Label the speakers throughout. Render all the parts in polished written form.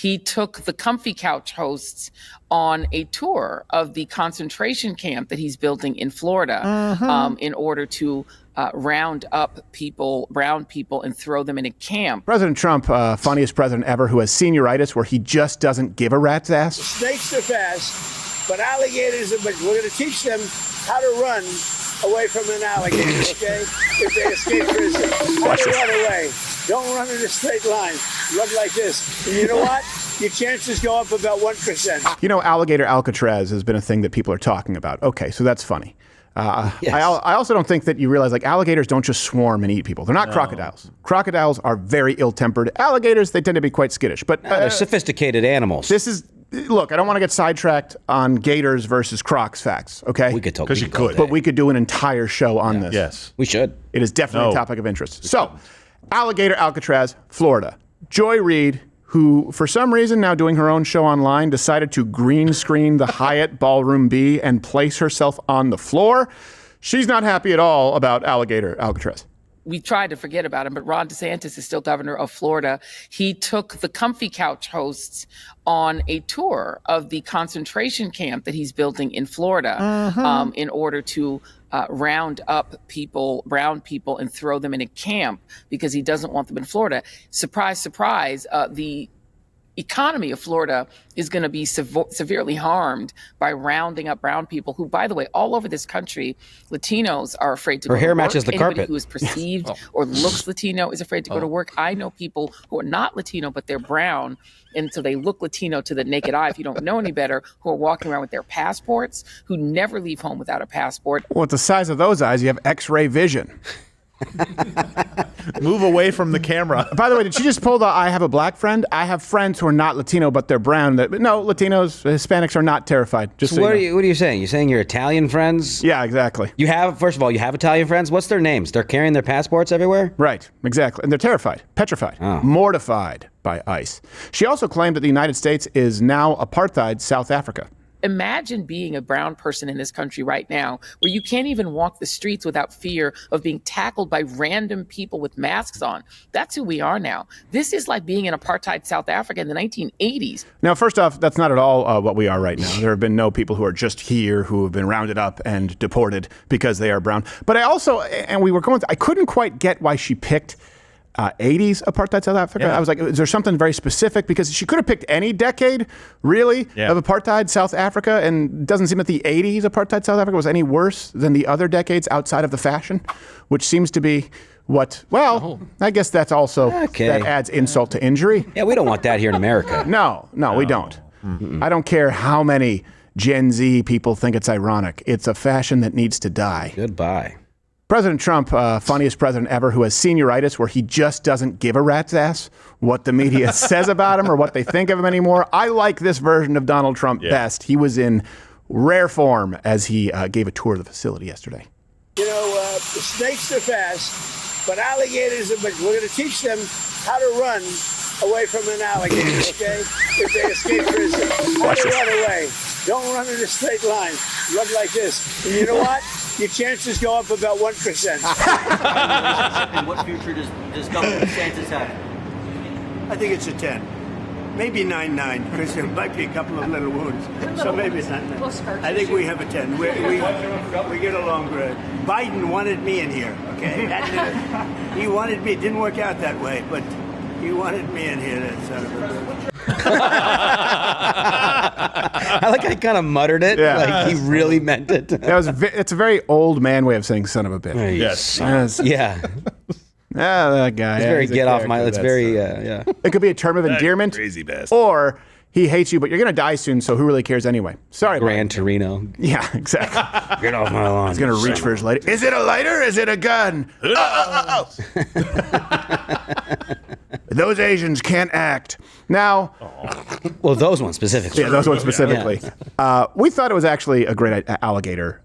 Speaker 1: he took the Comfy Couch hosts on a tour of the concentration camp that he's building in Florida in order to round up people, brown people, and throw them in a camp.
Speaker 2: President Trump, funniest president ever, who has senioritis where he just doesn't give a rat's ass.
Speaker 3: Snakes are fast, but alligators are, but we're going to teach them how to run away from an alligator, okay? If they escape prison. How to run away. Don't run in a straight line. Run like this. And you know what? Your chances go up about 1%.
Speaker 2: You know, Alligator Alcatraz has been a thing that people are talking about. Okay, so that's funny.
Speaker 4: Yes.
Speaker 2: I also don't think that you realize, like, alligators don't just swarm and eat people. They're not crocodiles. Crocodiles are very ill-tempered. Alligators, they tend to be quite skittish. But
Speaker 4: they're sophisticated animals.
Speaker 2: This is... Look, I don't want to get sidetracked on gators versus crocs facts, okay?
Speaker 4: We could talk.
Speaker 5: Because you could.
Speaker 2: But we could do an entire show on this.
Speaker 5: Yes.
Speaker 4: We should.
Speaker 2: It is definitely a topic of interest. So, Alligator Alcatraz, Florida. Joy Reid, who for some reason now doing her own show online, decided to green screen the Hyatt Ballroom B and place herself on the floor. She's not happy at all about Alligator Alcatraz.
Speaker 1: We tried to forget about him, but Ron DeSantis is still governor of Florida. He took the Comfy Couch hosts on a tour of the concentration camp that he's building in Florida in order to round up people, brown people, and throw them in a camp because he doesn't want them in Florida. Surprise, surprise, the economy of Florida is going to be severely harmed by rounding up brown people who, by the way, all over this country, Latinos are afraid to go to work.
Speaker 4: Her hair matches the
Speaker 1: Anybody
Speaker 4: carpet.
Speaker 1: who is perceived or looks Latino is afraid to go to work. I know people who are not Latino, but they're brown, and so they look Latino to the naked eye, if you don't know any better, who are walking around with their passports, who never leave home without a passport.
Speaker 2: Well, with the size of those eyes, you have X-ray vision.
Speaker 5: Move away from the camera.
Speaker 2: By the way, did she just pull the I have a black friend? I have friends who are not Latino, but they're brown. No, Latinos, Hispanics are not terrified. Just
Speaker 4: So what are you saying? You're saying your Italian friends?
Speaker 2: Yeah, exactly.
Speaker 4: You have, first of all, you have Italian friends? What's their names? They're carrying their passports everywhere?
Speaker 2: Right, exactly. And they're terrified, petrified, mortified by ICE. She also claimed that the United States is now apartheid South Africa.
Speaker 1: Imagine being a brown person in this country right now where you can't even walk the streets without fear of being tackled by random people with masks on. That's who we are now. This is like being in apartheid South Africa in the 1980s.
Speaker 2: Now, first off, that's not at all what we are right now. There have been no people who are just here who have been rounded up and deported because they are brown. But I also, and we were going, I couldn't quite get why she picked 80s apartheid South Africa.
Speaker 5: Yeah.
Speaker 2: I was like, is there something very specific? Because she could have picked any decade, really, of apartheid South Africa, and it doesn't seem that the 80s apartheid South Africa was any worse than the other decades outside of the fashion, which seems to be what, well, I guess that's also, that adds insult to injury.
Speaker 4: Yeah, we don't want that here in America.
Speaker 2: No, we don't. I don't care how many Gen Z people think it's ironic. It's a fashion that needs to die.
Speaker 4: Goodbye.
Speaker 2: President Trump, funniest president ever, who has senioritis where he just doesn't give a rat's ass what the media says about him or what they think of him anymore. I like this version of Donald Trump best. He was in rare form as he gave a tour of the facility yesterday.
Speaker 3: You know, the snakes are fast, but alligators are, but we're going to teach them how to run away from an alligator, okay? If they escape prison. How to run away. Don't run in a straight line. Run like this. And you know what? Your chances go up about 1%.
Speaker 6: And what future does Governor DeSantis have?
Speaker 3: I think it's a 10. Maybe 9-9, because there might be a couple of little wounds. So maybe it's not 9. I think we have a 10. We get along great. Biden wanted me in here, okay? He wanted me. It didn't work out that way, but he wanted me in here. That son of a bitch.
Speaker 4: I like I kind of muttered it. Like he really meant it.
Speaker 2: It's a very old man way of saying son of a bitch.
Speaker 5: Yes.
Speaker 4: Yeah.
Speaker 2: That guy.
Speaker 4: It's very get off my. It's very yeah.
Speaker 2: It could be a term of endearment,
Speaker 5: Crazy bastard.
Speaker 2: or he hates you, but you're gonna die soon, so who really cares anyway? Sorry,
Speaker 4: Gran Torino.
Speaker 2: Yeah, exactly.
Speaker 4: Get off my lawn.
Speaker 2: He's gonna reach for his lighter. Is it a lighter? Is it a gun? Those Asians can't act. Now,
Speaker 4: well, those ones specifically.
Speaker 2: Yeah, those ones specifically. We thought it was actually a great Alligator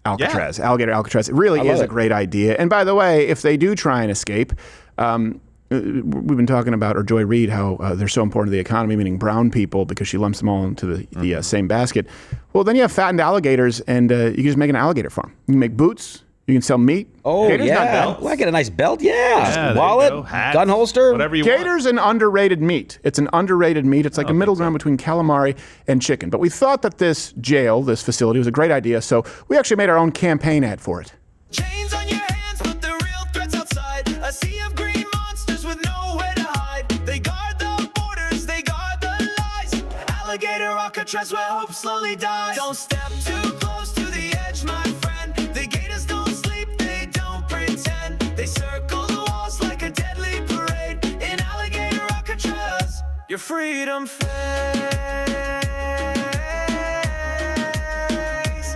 Speaker 2: Alcatraz. Yeah. Alligator Alcatraz. It really is a great idea. And by the way, if they do try and escape, we've been talking about, or Joy Reid, how they're so important to the economy, meaning brown people, because she lumps them all into the same basket. Well, then you have fattened alligators, and you can just make an alligator farm. You can make boots. You can sell meat.
Speaker 4: Oh,
Speaker 2: Gators, not
Speaker 4: yeah.
Speaker 2: bad.
Speaker 4: Well, I get a nice belt. Yeah.
Speaker 5: Yeah,
Speaker 4: Wallet,
Speaker 5: hats,
Speaker 4: gun holster.
Speaker 5: whatever you want.
Speaker 2: Gators an underrated meat. It's an underrated meat. It's like a middle ground between calamari and chicken. But we thought that this jail, this facility, was a great idea, so we actually made our own campaign ad for it.
Speaker 7: Chains on your hands, but the real threats outside. A sea of green monsters with nowhere to hide. They guard the borders, they guard the lies. Alligator Alcatraz, where hope slowly dies. Don't step too close to the edge, my friend. The gators don't sleep, they don't pretend. They circle the walls like a deadly parade. In Alligator Alcatraz, your freedom fades.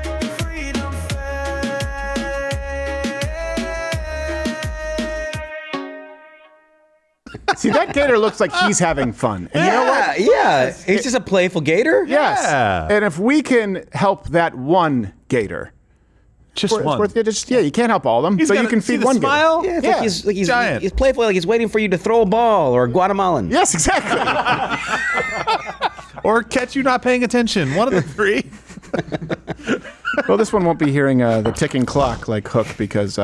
Speaker 7: Your freedom
Speaker 2: See, that gator looks like he's having fun. And you know what?
Speaker 4: Yeah. He's just a playful gator.
Speaker 2: Yes.
Speaker 5: Yeah.
Speaker 2: And if we can help that one gator,
Speaker 5: Just
Speaker 2: it's
Speaker 5: one.
Speaker 2: worth it. Yeah, you can't help all of them,
Speaker 5: He's
Speaker 2: but
Speaker 5: got
Speaker 2: you can
Speaker 5: see
Speaker 2: feed
Speaker 5: the
Speaker 2: one
Speaker 5: smile?
Speaker 2: gator.
Speaker 4: Yeah, it's like he's
Speaker 5: Giant.
Speaker 4: he's playful, like he's waiting for you to throw a ball or a Guatemalan.
Speaker 2: Yes, exactly.
Speaker 5: Or catch you not paying attention. One of the three.
Speaker 2: Well, this one won't be hearing the ticking clock like Hook because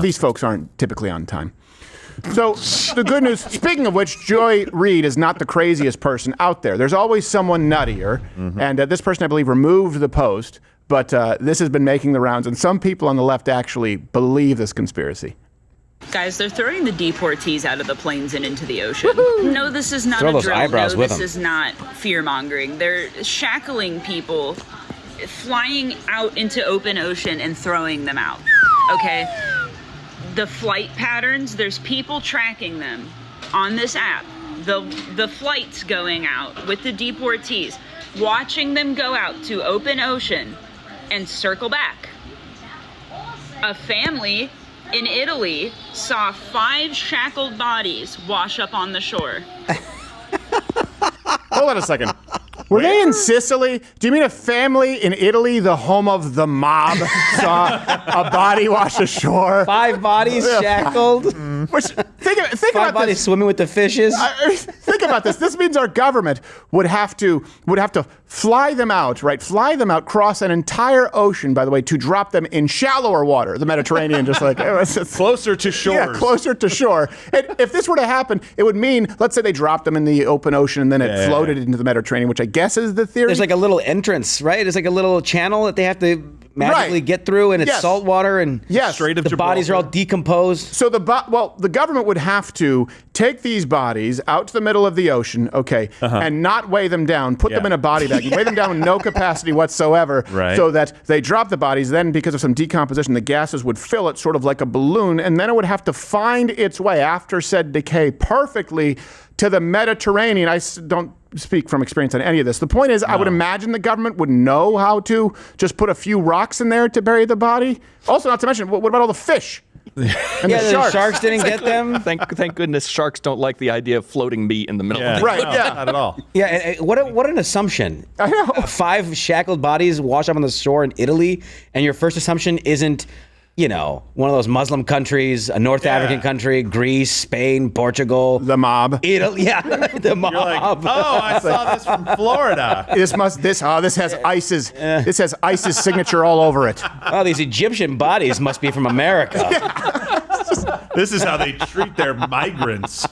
Speaker 2: these folks aren't typically on time. So the good news, speaking of which, Joy Reid is not the craziest person out there. There's always someone nuttier, and this person, I believe, removed the post, but this has been making the rounds, and some people on the left actually believe this conspiracy.
Speaker 8: Guys, they're throwing the deportees out of the planes and into the ocean. No, this is not
Speaker 4: Throw
Speaker 8: a
Speaker 4: those
Speaker 8: drill.
Speaker 4: eyebrows
Speaker 8: No,
Speaker 4: with
Speaker 8: this
Speaker 4: them.
Speaker 8: is not fear-mongering. They're shackling people, flying out into open ocean and throwing them out, okay? The flight patterns, there's people tracking them on this app. The flights going out with the deportees, watching them go out to open ocean and circle back. A family in Italy saw 5 shackled bodies wash up on the shore.
Speaker 2: Hold on a second. Were they in Sicily? Do you mean a family in Italy, the home of the mob, saw a body wash ashore?
Speaker 4: 5 bodies shackled.
Speaker 2: Which, think
Speaker 4: 5
Speaker 2: about
Speaker 4: bodies
Speaker 2: this.
Speaker 4: swimming with the fishes.
Speaker 2: Think about this. This means our government would have to fly them out, right? Fly them out, cross an entire ocean, by the way, to drop them in shallower water, the Mediterranean, just like
Speaker 5: Closer to shores.
Speaker 2: Yeah, closer to shore. And if this were to happen, it would mean, let's say they dropped them in the open ocean and then it floated into the Mediterranean, which I guess is the theory.
Speaker 4: There's like a little entrance, right? There's like a little channel that they have to magically get through, and it's
Speaker 2: Yes.
Speaker 4: salt water, and
Speaker 2: Yes.
Speaker 5: Strait of
Speaker 4: the bodies are all decomposed.
Speaker 2: So the government would have to take these bodies out to the middle of the ocean, okay, and not weigh them down, put them in a body bag, and weigh them down with no capacity whatsoever,
Speaker 5: Right.
Speaker 2: so that they drop the bodies. Then, because of some decomposition, the gases would fill it sort of like a balloon, and then it would have to find its way after said decay perfectly to the Mediterranean. Don't speak from experience on any of this. The point is, I would imagine the government would know how to just put a few rocks in there to bury the body. Also, not to mention, what about all the fish? And
Speaker 4: The sharks didn't get them.
Speaker 9: Thank goodness sharks don't like the idea of floating meat in the middle of the
Speaker 2: Right,
Speaker 5: No,
Speaker 2: yeah.
Speaker 5: Not at all.
Speaker 4: Yeah, and what an assumption.
Speaker 2: I know.
Speaker 4: 5 shackled bodies wash up on the shore in Italy, and your first assumption isn't, one of those Muslim countries, a North African country, Greece, Spain, Portugal,
Speaker 2: The mob.
Speaker 4: Italy. Yeah, the mob.
Speaker 5: You're like, oh, I saw this from Florida.
Speaker 2: This has ISIS. This has ISIS signature all over it.
Speaker 4: Oh, these Egyptian bodies must be from America.
Speaker 5: This is how they treat their migrants.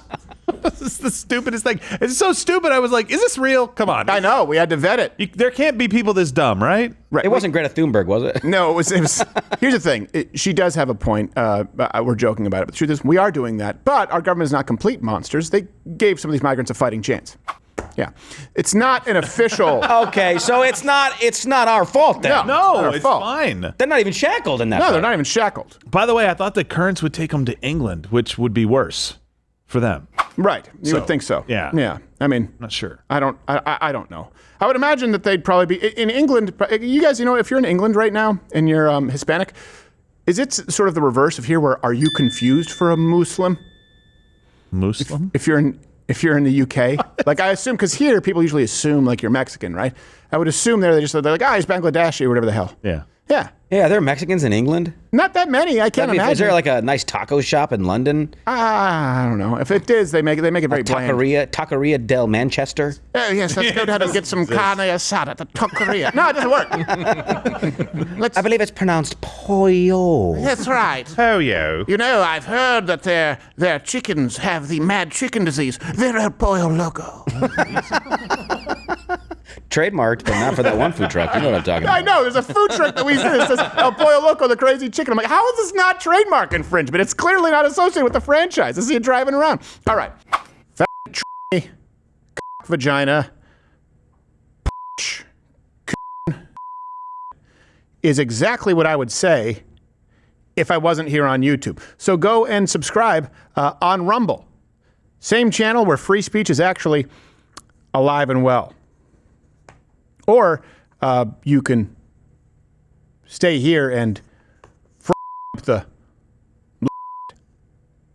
Speaker 5: This is the stupidest thing. It's so stupid. I was like, is this real? Come on.
Speaker 2: I know. We had to vet it.
Speaker 5: There can't be people this dumb, right?
Speaker 2: Right.
Speaker 4: It wasn't Greta Thunberg, was it?
Speaker 2: No, it was. Here's the thing. She does have a point. We're joking about it, but the truth is, we are doing that. But our government is not complete monsters. They gave some of these migrants a fighting chance. Yeah, it's not an official.
Speaker 4: Okay, so it's not our fault then.
Speaker 2: No.
Speaker 5: No,
Speaker 2: Not our
Speaker 5: it's
Speaker 2: fault.
Speaker 5: fine.
Speaker 4: They're not even shackled in that.
Speaker 2: No,
Speaker 4: fight.
Speaker 2: they're not even shackled.
Speaker 5: By the way, I thought the currents would take them to England, which would be worse for them.
Speaker 2: Right. You would think so.
Speaker 5: Yeah.
Speaker 2: Yeah. I mean,
Speaker 5: Not sure.
Speaker 2: I don't know. I would imagine that they'd probably be in England. You guys, if you're in England right now and you're Hispanic, is it sort of the reverse of here, where are you confused for a Muslim?
Speaker 5: Muslim?
Speaker 2: If you're in the UK, like I assume, because here people usually assume like you're Mexican, right? I would assume they're like, he's Bangladeshi or whatever the hell.
Speaker 5: Yeah.
Speaker 2: Yeah.
Speaker 4: Yeah, there are Mexicans in England.
Speaker 2: Not that many. I can't imagine.
Speaker 4: Is there like a nice taco shop in London?
Speaker 2: I don't know. If it is, they make it very bland.
Speaker 4: Taqueria del Manchester.
Speaker 2: Oh, yes, let's go down and get some carne asada at the taqueria. No, it doesn't work.
Speaker 4: I believe it's pronounced pollo.
Speaker 2: That's right.
Speaker 5: Pollo.
Speaker 2: You know, I've heard that their chickens have the mad chicken disease. They're El Pollo Loco.
Speaker 4: Trademarked, but not for that one food truck. You know what I'm talking about.
Speaker 2: I know. There's a food truck that we see that says El Pollo Loco, the crazy chicken. I'm like, how is this not trademark infringement? It's clearly not associated with the franchise. I see it driving around. All right. Fat vagina is exactly what I would say if I wasn't here on YouTube. So go and subscribe on Rumble. Same channel where free speech is actually alive and well. Or you can stay here and the